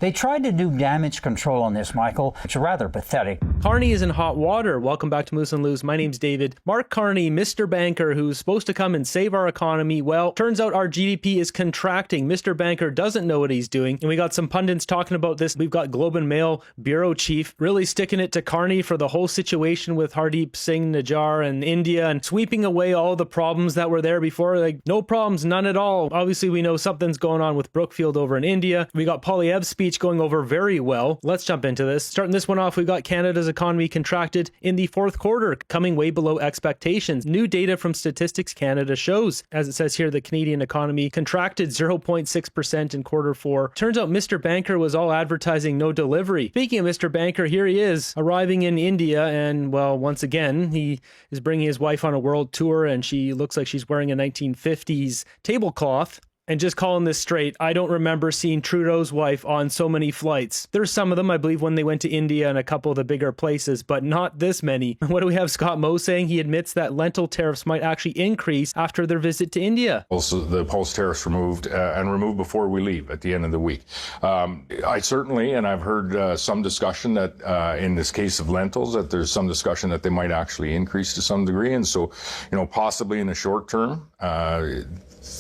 They tried to do damage control on this, Michael. It's rather pathetic. Carney is in hot water. Welcome back to Moose and Lose. My name's David. Mark Carney, Mr. Banker, who's supposed to come and save our economy. Well, turns out our GDP is contracting. Mr. Banker doesn't know what he's doing. And we got some pundits talking about this. We've got Globe and Mail bureau chief really sticking it to Carney for the whole situation with Hardeep Singh Nijjar and India and sweeping away all the problems that were there before. Like, no problems, none at all. Obviously, we know something's going on with Brookfield over in India. We got Poilievre's speech going over very well. Let's jump into this. Starting this one off, we've got Canada's economy contracted in the fourth quarter, coming way below expectations. New data from Statistics Canada shows, as it says here, the Canadian economy contracted 0.6% in quarter four. Turns out Mr. Banker was all advertising, no delivery. Speaking of Mr. Banker, here he is arriving in India, and well, once again, he is bringing his wife on a world tour, and she looks like she's wearing a 1950s tablecloth. And just calling this straight, I don't remember seeing Trudeau's wife on so many flights. There's some of them, I believe, when they went to India and a couple of the bigger places, but not this many. What do we have Scott Moe saying? He admits that lentil tariffs might actually increase after their visit to India. Also, the Pulse tariffs removed and removed before we leave at the end of the week. I certainly, and I've heard some discussion that in this case of lentils, that there's some discussion that they might actually increase to some degree. And so, possibly in the short term,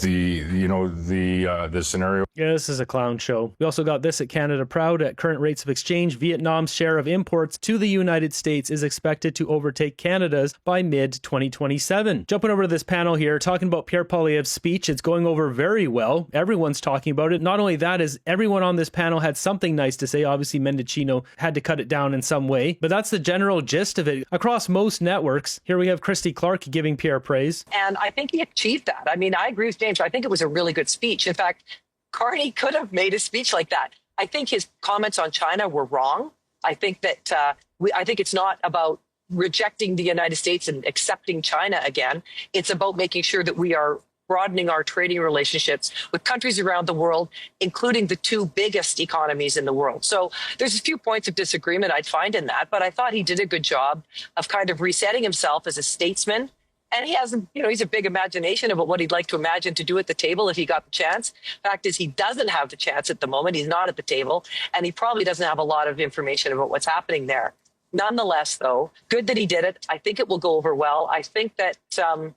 the scenario. Yeah, this is a clown show. We also got this at Canada Proud. At current rates of exchange, Vietnam's share of imports to the United States is expected to overtake Canada's by mid-2027. Jumping over to this panel here, talking about Pierre Poilievre's speech. It's going over very well. Everyone's talking about it. Not only that, is everyone on this panel had something nice to say. Obviously, Mendicino had to cut it down in some way, but that's the general gist of it. Across most networks, here we have Christy Clark giving Pierre praise. And I think he achieved that. I mean, I agree with James. I think it was a really good speech. In fact, Carney could have made a speech like that. I think his comments on China were wrong. I think that I think it's not about rejecting the United States and accepting China again. It's about making sure that we are broadening our trading relationships with countries around the world, including the two biggest economies in the world. So there's a few points of disagreement I'd find in that, but I thought he did a good job of kind of resetting himself as a statesman. And he has, he's a big imagination about what he'd like to imagine to do at the table if he got the chance. Fact is, he doesn't have the chance at the moment. He's not at the table, and he probably doesn't have a lot of information about what's happening there. Nonetheless, though, good that he did it. I think it will go over well. I think that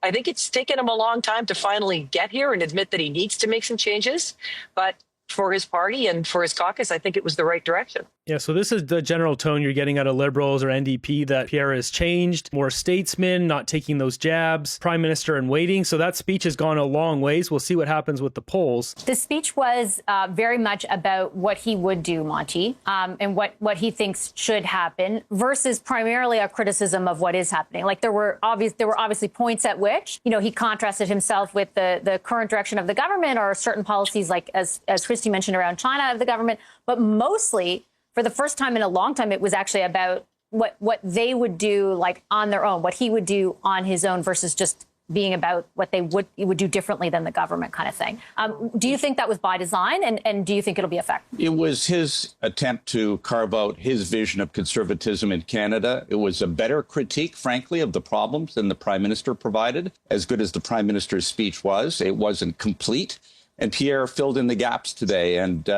I think it's taken him a long time to finally get here and admit that he needs to make some changes. But for his party and for his caucus, I think it was the right direction. Yeah, so this is the general tone you're getting out of Liberals or NDP, that Pierre has changed, more statesman, not taking those jabs, prime minister in waiting. So that speech has gone a long ways. We'll see what happens with the polls. The speech was very much about what he would do, Monty, and what he thinks should happen versus primarily a criticism of what is happening. Like there were obviously points at which, he contrasted himself with the current direction of the government or certain policies, like as Christy mentioned, around China of the government, but mostly, for the first time in a long time, it was actually about what they would do, like on their own, what he would do on his own versus just being about what they would do differently than the government kind of thing. Do you think that was by design, and do you think it'll be effective? It was his attempt to carve out his vision of conservatism in Canada. It was a better critique, frankly, of the problems than the Prime Minister provided. As good as the Prime Minister's speech was, it wasn't complete. And Pierre filled in the gaps today and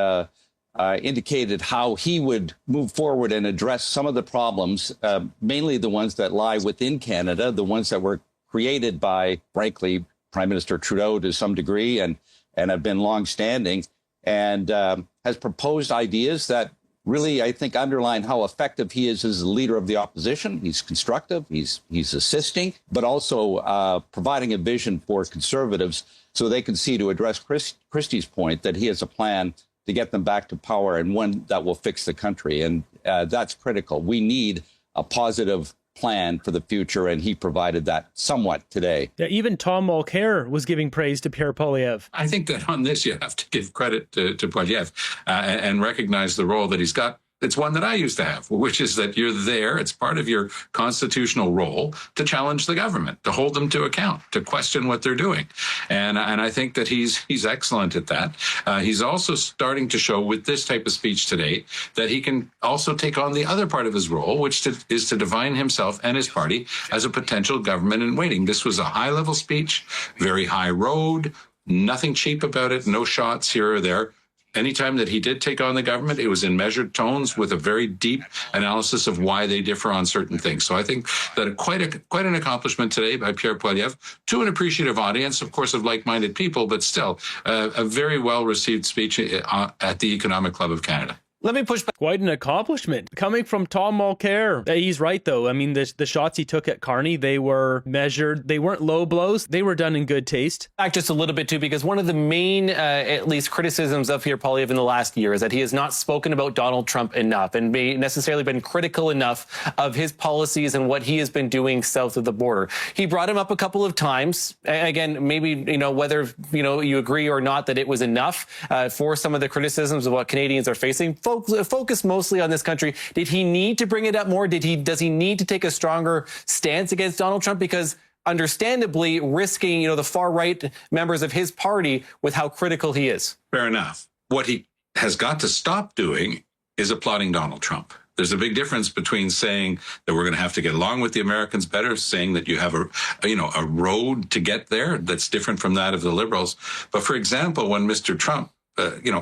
indicated how he would move forward and address some of the problems, mainly the ones that lie within Canada, the ones that were created by, frankly, Prime Minister Trudeau to some degree and have been longstanding, and has proposed ideas that really, I think, underline how effective he is as a leader of the opposition. He's constructive, he's assisting, but also providing a vision for Conservatives so they can see, to address Christie's point, that he has a plan to get them back to power and one that will fix the country. And that's critical. We need a positive plan for the future, and he provided that somewhat today. Yeah, even Tom Mulcair was giving praise to Pierre Poilievre. I think that on this, you have to give credit to Poilievre and recognize the role that he's got. It's one that I used to have, which is that you're there. It's part of your constitutional role to challenge the government, to hold them to account, to question what they're doing. And I think that he's excellent at that. He's also starting to show with this type of speech today that he can also take on the other part of his role, which is to define himself and his party as a potential government in waiting. This was a high-level speech, very high road, nothing cheap about it, no shots here or there. anytime that he did take on the government, it was in measured tones with a very deep analysis of why they differ on certain things. So I think that quite an accomplishment today by Pierre Poilievre to an appreciative audience, of course, of like-minded people, but still a very well-received speech at the Economic Club of Canada. Let me push back. Quite an accomplishment coming from Tom Mulcair. He's right, though. I mean, the shots he took at Carney, they were measured. They weren't low blows. They were done in good taste. Back just a little bit, too, because one of the main, at least, criticisms of Pierre Poilievre in the last year is that he has not spoken about Donald Trump enough and may necessarily been critical enough of his policies and what he has been doing south of the border. He brought him up a couple of times. Again, maybe, whether, you agree or not that it was enough for some of the criticisms of what Canadians are facing. Focus mostly on this country. Did he need to bring it up more? Does he need to take a stronger stance against Donald Trump? Because understandably risking, the far right members of his party with how critical he is. Fair enough. What he has got to stop doing is applauding Donald Trump. There's a big difference between saying that we're going to have to get along with the Americans better, saying that you have a road to get there that's different from that of the Liberals. But for example, when Mr. Trump,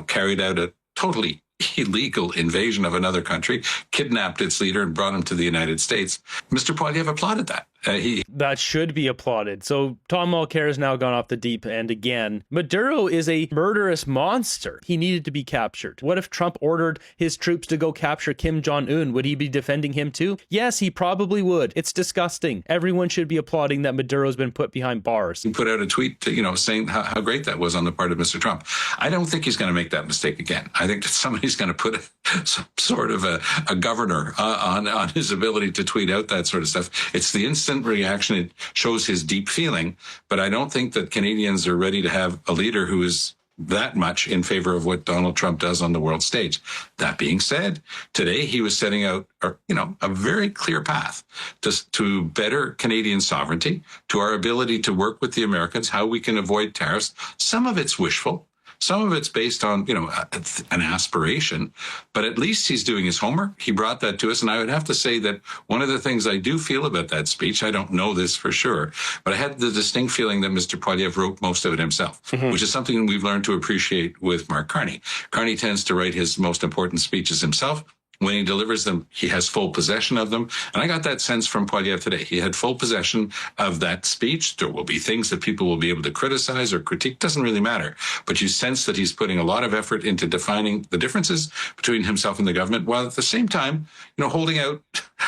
carried out a totally illegal invasion of another country, kidnapped its leader and brought him to the United States, Mr. Poilievre applauded that. That should be applauded. So Tom Mulcair has now gone off the deep end again. Maduro is a murderous monster. He needed to be captured. What if Trump ordered his troops to go capture Kim Jong-un? Would he be defending him too? Yes, he probably would. It's disgusting. Everyone should be applauding that Maduro's been put behind bars. He put out a tweet, saying how great that was on the part of Mr. Trump. I don't think he's going to make that mistake again. I think that somebody's going to put some sort of a governor on his ability to tweet out that sort of stuff. It's the instant reaction. It shows his deep feeling, but I don't think that Canadians are ready to have a leader who is that much in favor of what Donald Trump does on the world stage. That being said, today he was setting out, a very clear path to better Canadian sovereignty, to our ability to work with the Americans, how we can avoid tariffs. Some of it's wishful. Some of it's based on, an aspiration, but at least he's doing his homework. He brought that to us. And I would have to say that one of the things I do feel about that speech, I don't know this for sure, but I had the distinct feeling that Mr. Poilievre wrote most of it himself, which is something we've learned to appreciate with Mark Carney. Carney tends to write his most important speeches himself. When he delivers them, he has full possession of them. And I got that sense from Poilievre today. He had full possession of that speech. There will be things that people will be able to criticize or critique. Doesn't really matter. But you sense that he's putting a lot of effort into defining the differences between himself and the government, while at the same time, holding out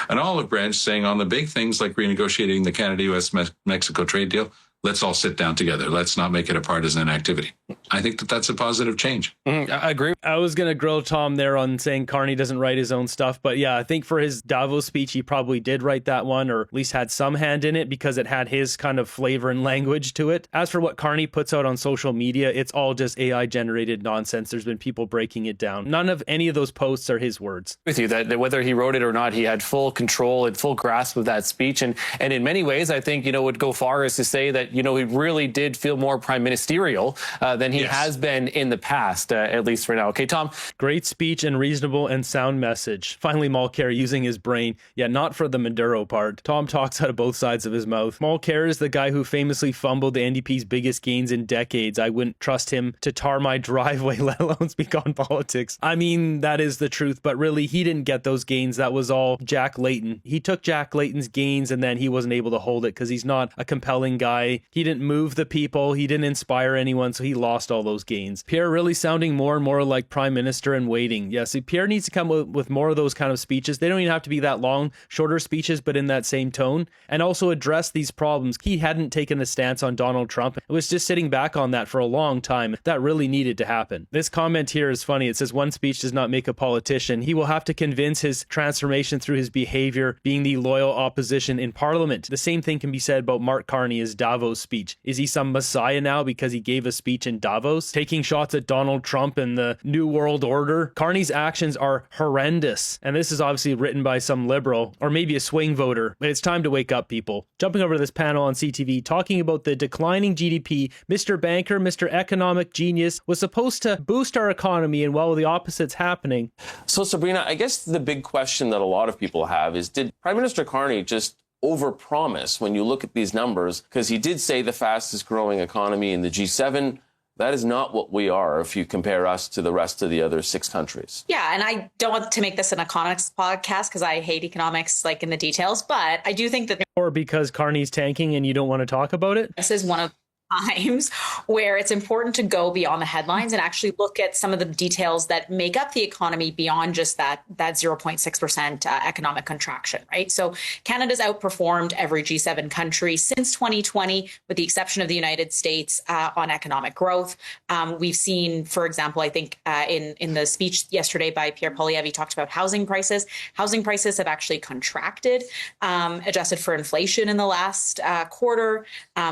an olive branch, saying on the big things like renegotiating the Canada-US-Mexico trade deal, let's all sit down together. Let's not make it a partisan activity. I think that that's a positive change. I agree. I was going to grill Tom there on saying Carney doesn't write his own stuff. But yeah, I think for his Davos speech, he probably did write that one, or at least had some hand in it because it had his kind of flavor and language to it. As for what Carney puts out on social media, it's all just AI generated nonsense. There's been people breaking it down. None of any of those posts are his words. With you that whether he wrote it or not, he had full control and full grasp of that speech. And in many ways, I think, would go far as to say that, he really did feel more prime ministerial than he has been in the past, at least for now. Okay, Tom. Great speech and reasonable and sound message. Finally, Mulcair using his brain, yet not for the Maduro part. Tom talks out of both sides of his mouth. Mulcair is the guy who famously fumbled the NDP's biggest gains in decades. I wouldn't trust him to tar my driveway, let alone speak on politics. I mean, that is the truth, but really, he didn't get those gains. That was all Jack Layton. He took Jack Layton's gains and then he wasn't able to hold it because he's not a compelling guy. He didn't move the people. He didn't inspire anyone, so he lost all those gains. Pierre really sounding more and more like prime minister in waiting. Yes, Pierre needs to come with more of those kind of speeches. They don't even have to be that long, shorter speeches, but in that same tone, and also address these problems. He hadn't taken a stance on Donald Trump. It was just sitting back on that for a long time. That really needed to happen. This comment here is funny. It says, one speech does not make a politician. He will have to convince his transformation through his behavior, being the loyal opposition in Parliament. The same thing can be said about Mark Carney's Davos speech. Is he some messiah now because he gave a speech in Davos, taking shots at Donald Trump and the New World Order? Carney's actions are horrendous. And this is obviously written by some liberal or maybe a swing voter. But it's time to wake up, people. Jumping over to this panel on CTV, talking about the declining GDP, Mr. Banker, Mr. Economic Genius, was supposed to boost our economy, and while the opposite's happening. So, Sabrina, I guess the big question that a lot of people have is, did Prime Minister Carney just overpromise when you look at these numbers? Because he did say the fastest growing economy in the G7, That is not what we are if you compare us to the rest of the other 6 countries. Yeah, and I don't want to make this an economics podcast because I hate economics like in the details, but I do think that Or because Carney's tanking and you don't want to talk about it? this is one of times where it's important to go beyond the headlines and actually look at some of the details that make up the economy beyond just that 0.6% economic contraction, right? So Canada's outperformed every G7 country since 2020, with the exception of the United States, on economic growth. We've seen, for example, I think in the speech yesterday by Pierre Poilievre, he talked about housing prices. Housing prices have actually contracted, adjusted for inflation in the last quarter.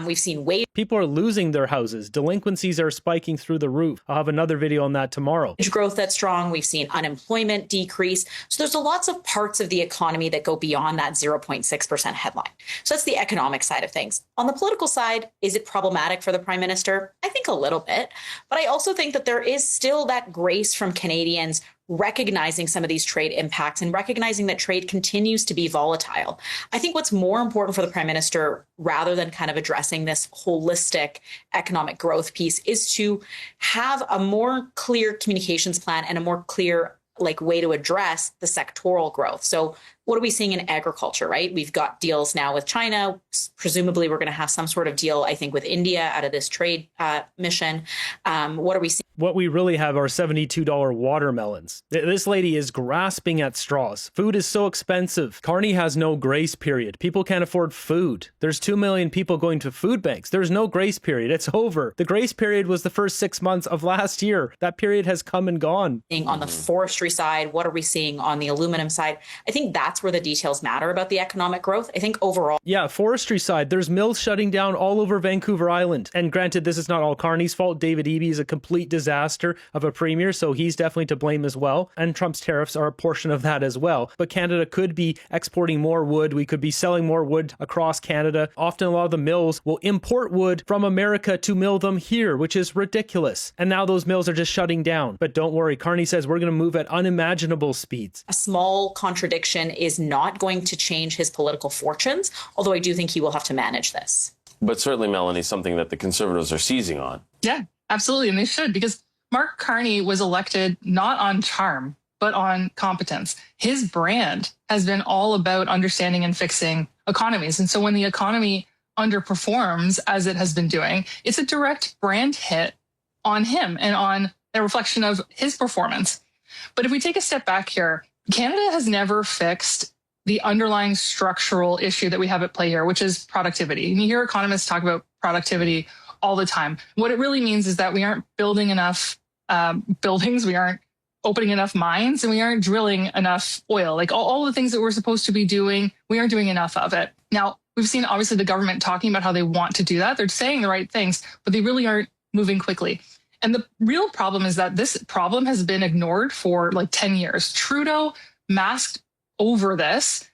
We've seen wage People are losing their houses. Delinquencies are spiking through the roof. I'll have another video on that tomorrow. growth that's strong. We've seen unemployment decrease. So there's lots of parts of the economy that go beyond that 0.6% headline. So that's the economic side of things. On the political side, is it problematic for the Prime Minister? I think a little bit. But I also think that there is still that grace from Canadians recognizing some of these trade impacts and recognizing that trade continues to be volatile. I think what's more important for the Prime Minister, rather than kind of addressing this holistic economic growth piece, is to have a more clear communications plan and a more clear way to address the sectoral growth. So what are we seeing in agriculture, right? We've got deals now with China. Presumably, we're going to have some sort of deal, I think, with India out of this trade mission. What are we seeing? What we really have are $72 watermelons. This lady is grasping at straws. Food is so expensive. Carney has no grace period. People can't afford food. There's 2 million people going to food banks. There's no grace period. It's over. The grace period was the first 6 months of last year. That period has come and gone. On the forestry side, what are we seeing on the aluminum side? I think that's where the details matter about the economic growth. I think overall. Yeah, forestry side, there's mills shutting down all over Vancouver Island. And granted, this is not all Carney's fault. David Eby is a complete disaster of a premier, so he's definitely to blame as well. And Trump's tariffs are a portion of that as well. But Canada could be exporting more wood. We could be selling more wood across Canada. Often a lot of the mills will import wood from America to mill them here, which is ridiculous. And now those mills are just shutting down. But don't worry, Carney says we're going to move at unimaginable speeds. A small contradiction is not going to change his political fortunes, although I do think he will have to manage this. But certainly, Melanie, something that the Conservatives are seizing on. Yeah, absolutely. And they should, because Mark Carney was elected not on charm, but on competence. His brand has been all about understanding and fixing economies. And so when the economy underperforms, as it has been doing, it's a direct brand hit on him and on a reflection of his performance. But if we take a step back here, Canada has never fixed the underlying structural issue that we have at play here, which is productivity. And you hear economists talk about productivity all the time. What it really means is that we aren't building enough buildings, we aren't opening enough mines, and we aren't drilling enough oil. Like all the things that we're supposed to be doing, we aren't doing enough of it. Now, we've seen obviously the government talking about how they want to do that. They're saying the right things, but they really aren't moving quickly. And the real problem is that this problem has been ignored for 10 years. Trudeau masked over this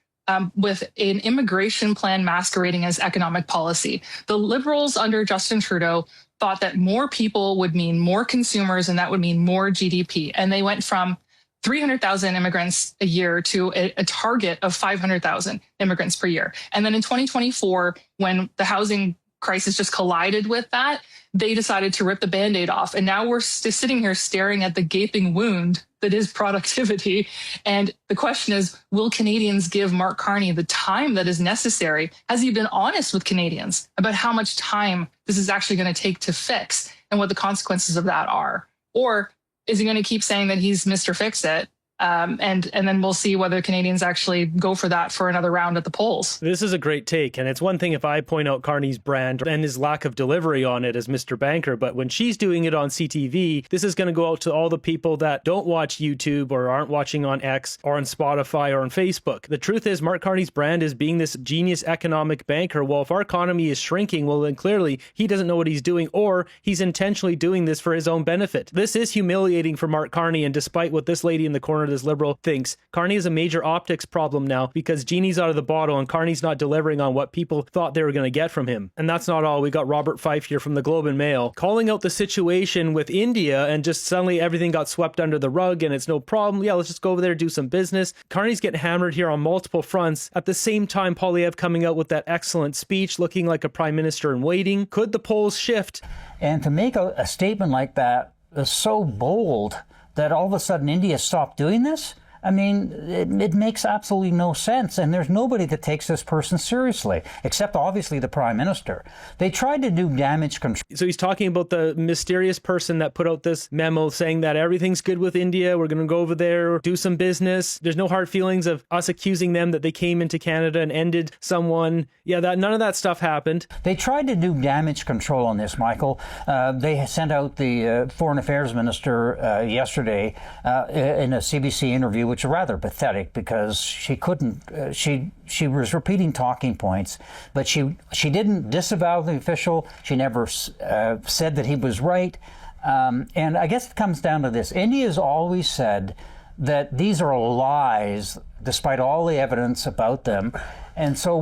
with an immigration plan masquerading as economic policy. The Liberals under Justin Trudeau thought that more people would mean more consumers, and that would mean more GDP. And they went from 300,000 immigrants a year to a target of 500,000 immigrants per year. And then in 2024, when the housing crisis just collided with that, they decided to rip the Band-Aid off. And now we're sitting here staring at the gaping wound that is productivity. And the question is, will Canadians give Mark Carney the time that is necessary? Has he been honest with Canadians about how much time this is actually going to take to fix and what the consequences of that are? Or is he going to keep saying that he's Mr. Fix-It? And then we'll see whether Canadians actually go for that for another round at the polls. This is a great take. And it's one thing if I point out Carney's brand and his lack of delivery on it as Mr. Banker, but when she's doing it on CTV, this is going to go out to all the people that don't watch YouTube or aren't watching on X or on Spotify or on Facebook. The truth is Mark Carney's brand is being this genius economic banker. Well, if our economy is shrinking, well, then clearly he doesn't know what he's doing, or he's intentionally doing this for his own benefit. This is humiliating for Mark Carney. And despite what this lady in the corner of this Liberal thinks Carney is a major optics problem now because Genie's out of the bottle and Carney's not delivering on what people thought they were going to get from him. And that's not all. We got Robert Fife here from the Globe and Mail calling out the situation with India and just suddenly everything got swept under the rug and it's no problem. Yeah, let's just go over there, do some business. Carney's getting hammered here on multiple fronts. At the same time, Poilievre coming out with that excellent speech, looking like a prime minister in waiting. Could the polls shift? And to make a statement like that is so bold that all of a sudden India stopped doing this? I mean, it makes absolutely no sense, and there's nobody that takes this person seriously, except obviously the Prime Minister. They tried to do damage control. So he's talking about the mysterious person that put out this memo saying that everything's good with India, we're going to go over there, do some business. There's no hard feelings of us accusing them that they came into Canada and ended someone. Yeah, none of that stuff happened. They tried to do damage control on this, Michael. They sent out the Foreign Affairs Minister yesterday in a CBC interview, which is rather pathetic because she couldn't, she was repeating talking points, but she didn't disavow the official. She never said that he was right. And I guess it comes down to this. India's always said that these are lies, despite all the evidence about them. And so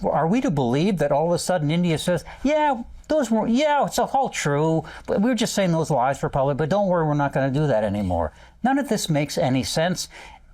are we to believe that all of a sudden India says, yeah, it's all true, but we were just saying those lies for public, but don't worry, we're not going to do that anymore. None of this makes any sense.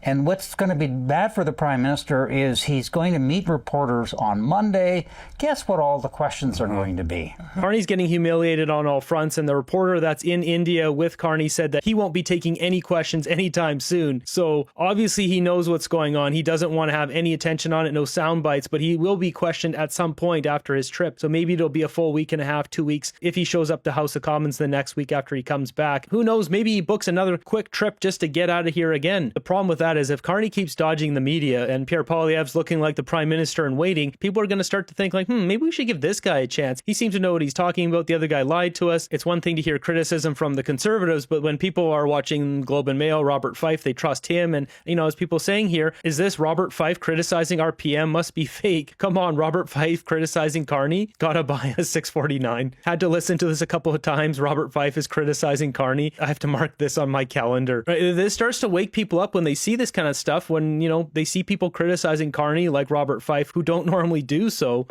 And what's going to be bad for the Prime Minister is he's going to meet reporters on Monday. Guess what all the questions are going to be? Carney's getting humiliated on all fronts, and the reporter that's in India with Carney said that he won't be taking any questions anytime soon. So obviously he knows what's going on. He doesn't want to have any attention on it, no sound bites, but he will be questioned at some point after his trip. So maybe it'll be a full week and a half, 2 weeks, if he shows up to House of Commons the next week after he comes back. Who knows? Maybe he books another quick trip just to get out of here again. The problem with that is if Carney keeps dodging the media and Pierre Poilievre's looking like the prime minister in waiting, people are going to start to think like, maybe we should give this guy a chance. He seems to know what he's talking about. The other guy lied to us. It's one thing to hear criticism from the Conservatives, but when people are watching Globe and Mail, Robert Fife, they trust him. And, as people saying here, is this Robert Fife criticizing our PM? Must be fake. Come on, Robert Fife criticizing Carney? Gotta buy a 649. Had to listen to this a couple of times. Robert Fife is criticizing Carney. I have to mark this on my calendar. This starts to wake people up when they see this kind of stuff, when, they see people criticizing Carney like Robert Fife who don't normally do so.